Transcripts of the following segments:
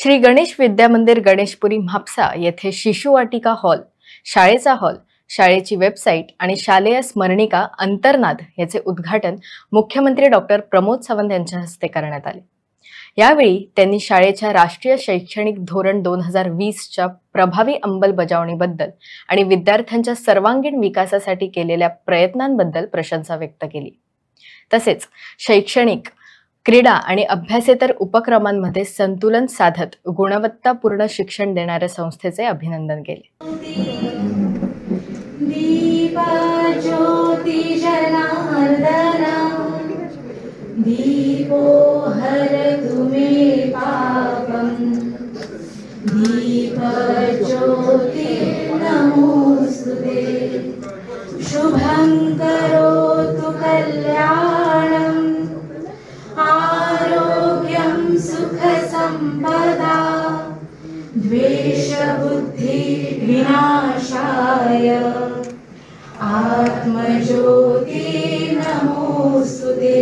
श्री गणेश विद्यामंदिर गणेशपुरी म्हापसा येथे शिशुवाटिका हॉल, शाळेचा हॉल, शाळेची वेबसाईट आणि शालेय स्मरणिका अंतर्नाद याचे उद्घाटन मुख्यमंत्री डॉक्टर प्रमोद सावंत यांच्या हस्ते करण्यात आले। यावेळी त्यांनी शाळेच्या राष्ट्रीय शैक्षणिक धोरण 2020च्या प्रभावी अंमलबजावणीबद्दल आणि विद्यार्थ्यांच्या सर्वांगीण विकासासाठी केलेल्या प्रयत्नांबद्दल प्रशंसा व्यक्त केली। तसेच शैक्षणिक, क्रीडा आणि अभ्यासेतर उपक्रमांमध्ये संतुलन साधत गुणवत्तापूर्ण शिक्षण देणाऱ्या संस्थेचे अभिनंदन केले। दीपा ज्योति जनार्दना दीपो हरतु मे पापम दीप ज्योति नमोस्तुते शुभं करोतु कल्याणं आरोग्यं सुख संपदा द्वेष बुद्धि विनाशाय आत्मज्योति नमोस्तुते।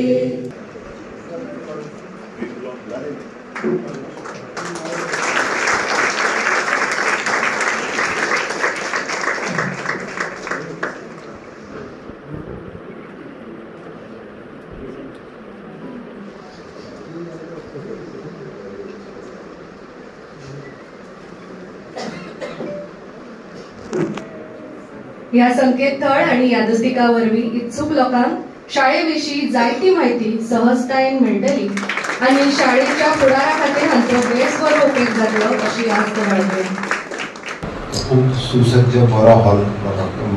या संकेतस्थळ आणि यादस्तिकावरवी इच्छुक लोकांक शाळेविषयी जायती माहिती सहजतायेन मेळटली आणि शाळेच्या फुडारा खातीर हांचो बेसबरो उपेग जातलो अशी आस्त बाळगली। खूप सुसज्ज बरो हॉल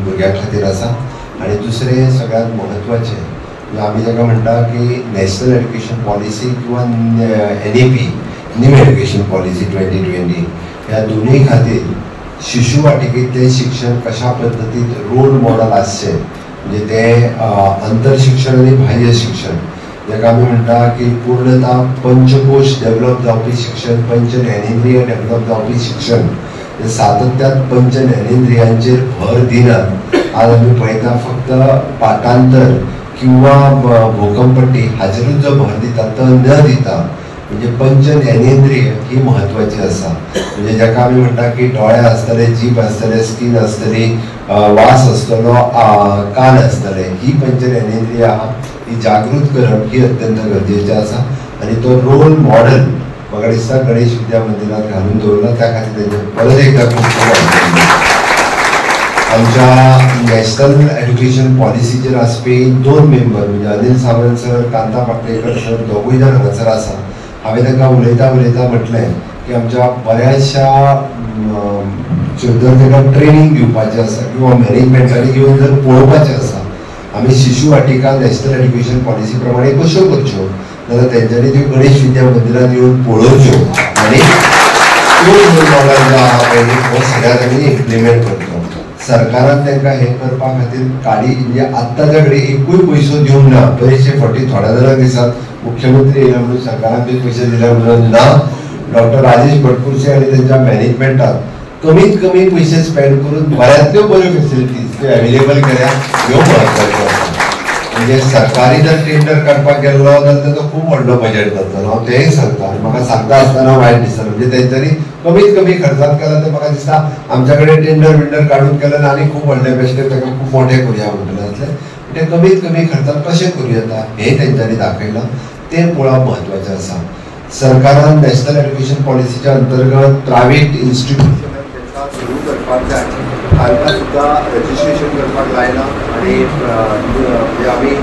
भुरग्यां खातीर आसा आणि दुसरे सगळ्यात महत्वाचे आमी जाका म्हणटा की नॅशनल एड्युकेशन पॉलिसी किंवा NEP न्यू एड्युकेशन पॉलिसी 2020 ह्या दोन्ही खातीर शिशुवाटिकेतले शिक्षण कशा पद्धतीत रोल मॉडेल आसचे म्हणजे ते अंतर शिक्षण आणि बाह्य शिक्षण जाका आमी म्हणटा की पूर्णतः पंचकोश डेव्हलप जावपी शिक्षण, पंच ज्ञानेंद्रिय डेव्हलप जावपी शिक्षण सातत्यात पंच ज्ञानेंद्रियांचेर भर दिनात आज आमी पळयता फक्त पाठांतर किंवा भोकंपट्टी हाचेरूच जो भर दिता तो न दिता म्हणजे पंच ज्ञानेंद्रिय ही महत्वाची आसा। म्हणजे जाका आमी म्हणटा की डोळे आसतले, जीभ आसतले, स्किन आसतली, वास आसतलो, कान आसतले, ही पंच ज्ञानेंद्रिय ही जागृत करप ही अत्यंत गरजेची आसा आणि तो रोल मॉडेल म्हाका दिसता गणेश विद्या मंदिरात घालून दवरला त्या खातीर तेंचे परत एकदा खूब आमच्या नॅशनल एड्युकेशन पॉलिसीचेर आसपी 2 मेंबर म्हणजे अनिल सावंत सर, कांता पाटलेकर सर दोगूय जाण हांगासर आसा। हांवें तांकां उलयता म्हटलें की आमच्या बऱ्याचशा चिल्ड्रन ट्रेनिंग दिवपाचें आसा किंवा मॅनेजमेंटांनी घेवन जर पळोवपाचें आसा आमी शिशुवाटिका नॅशनल एड्युकेशन पॉलिसी प्रमाणे कश्यो करच्यो जाल्यार तेंच्यांनी त्यो गणेश विद्या मंदिरांत येवन पळोवच्यो आनी त्यो मॉडेल जो आहा पळय तो सगळ्यात आमी इम्प्लिमेंट करचो। सरकारान तांकां हे करपा खातीर काडी म्हणजे आत्ताच्या घडी एकूय पयसो दिवंक ना। बरेचशे फावटी थोड्या जाणांक दिसतात मुख्यमंत्री येयला म्हणून सरकारान बी पयशे दिले म्हणून ना। डॉक्टर राजेश भटकुरसे आणि त्यांच्या मॅनेजमेंटान कमीत कमी पयशे स्पेंड करून बऱ्यांतल्यो बऱ्यो फॅसिलिटीज त्यो अवेलेबल केल्या ह्यो महत्वाच्यो आसा। म्हणजे सरकारी जर टेंडर काडपाक गेल्लो जाल्यार ताचो खूब व्हडलो बजेट जातलो। हांव तेंय सांगता आनी म्हाका सांगता आसतना वायट दिसता म्हणजे तेंच्यांनी कमीत कमी खर्चात केला ते म्हाका दिसता आमच्या कडेन टेंडर काडून केलें आनी खूब व्हडले पेशे ताका खूब मोठे करूया म्हणटले आसले। ते कमीत कमी खर्चात कशें करूं येता हें तेंच्यांनी दाखयलां ते पळोवप महत्वाचें आसा। सरकारान नॅशनल एड्युकेशन पॉलिसीच्या अंतर्गत प्रायवेट इन्स्टिट्यूशन सुरू करपाक जाय हाका सुद्दां रजिस्ट्रेशन करपाक लायलां आनी आमी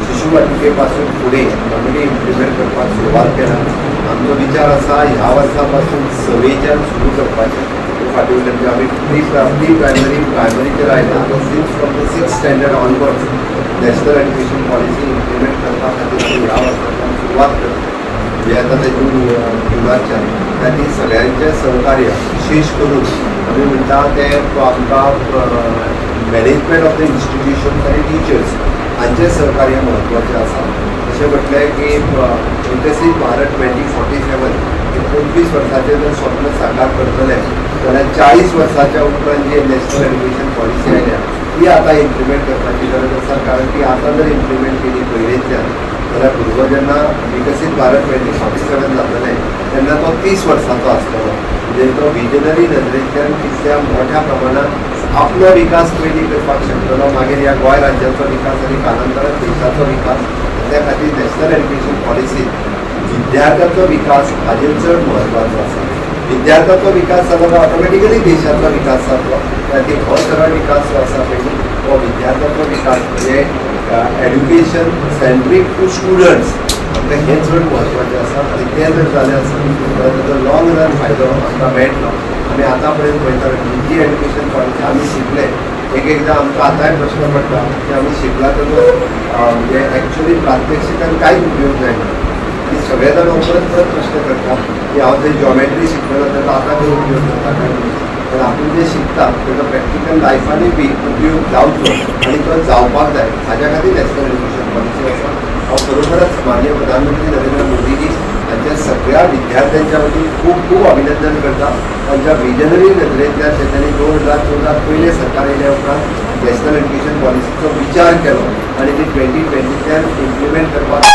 शिशुवाटिके पासून फुडें नॉमिनी इम्प्लिमेंट करपाक सुरवात केला। आमचो विचार आसा ह्या वर्सा पासून 6च्यान सुरू करपाचें। फाटीं म्हणजे आमी प्री प्रायमरीचेर आयला 6th standard onwards national education policy implement करपा खातीर आमी ह्या वर्साच्यान सुरवात करता। म्हणजे आतां तेतून जुनाच्यान तांणी सगळ्यांचें सहकार्य विशेष करून आमी म्हणटा ते आमकां मॅनेजमेंट ऑफ द इन्स्टिट्यूशन्स आनी टिचर्स हांचें सहकार्य म्हत्वाचें आसा। अशें म्हटलें की विकसीत भारत 2047 29 वर्सांचें जर स्वप्न साकार करतले जाल्यार 40 वर्सांच्या उपरांत जी नॅशनल एड्युकेशन पॉलिसी आयल्या ती आतां इम्प्लिमेंट करपाची गरज आसा। कारण ती आतां जर इम्प्लिमेंट केली पयलींच्यान जाल्यार भुरगो जेन्ना विकसीत भारत 2047 जातलें तेन्ना तो 30 वर्सांचो आसतलो. म्हणजे तो विजनरी नदरेंतल्यान कितल्या मोठ्या प्रमाणात आपलो विकास पयलीं करपाक शकतलो, मागीर ह्या गोंय राज्याचो विकास आनी कालांतरान देशाचो विकास. त्या खातीर नॅशनल एड्युकेशन पॉलिसींत विद्यार्थ्याचो विकास हाजेर चड म्हत्वाचो आसा. विद्यार्थ्याचो विकास जालो काय ऑटोमॅटिकली देशाचो विकास जातलो. त्याखातीर हो सगळो विकास जो आसा पळय तो विद्यार्थ्याचो विकास म्हणजे एड्युकेशन सेंट्रीक टू स्टुडंट्स आमकां हें चड म्हत्वाचें आसा. आनी तें जर जालें आसत जाल्यार ताचो लाँग रन फायदो आमकां मेळटलो. आमी आतां पर्यंत पळयता जी एड्युकेशन पॉलिसी आमी शिकले एकदां आमकां आतांय प्रश्न पडटा की आमी शिकला ताचो म्हणजे एक्चुअली प्रात्यक्षिकान कांयच उपयोग जायना. आनी सगळे जाण परत परत प्रश्न करता की हांव थंय जॉमेट्री शिकलेलो ताचो आतां खंय उपयोग जाता काय म्हणून. पण आपूण जें शिकता ताचो प्रॅक्टिकल लायफानूय बी उपयोग जावचो आनी तो जावपाक जाय हाज्या खातीर नॅशनल एड्युकेशन पॉलिसी आसा. हांव खरोखरच माननीय प्रधानमंत्री नरेंद्र मोदीजी हांच्या सगळ्या विद्यार्थ्यांच्या वतीन खूब खूब अभिनंदन करता. तांच्या विजनरी नदरेंतल्यान तेंच्यांनी 2014 पयले सरकार येयल्या उपरांत नॅशनल एड्युकेशन पॉलिसीचो विचार केलो आनी ती 2020 इम्प्लिमेंट करपाक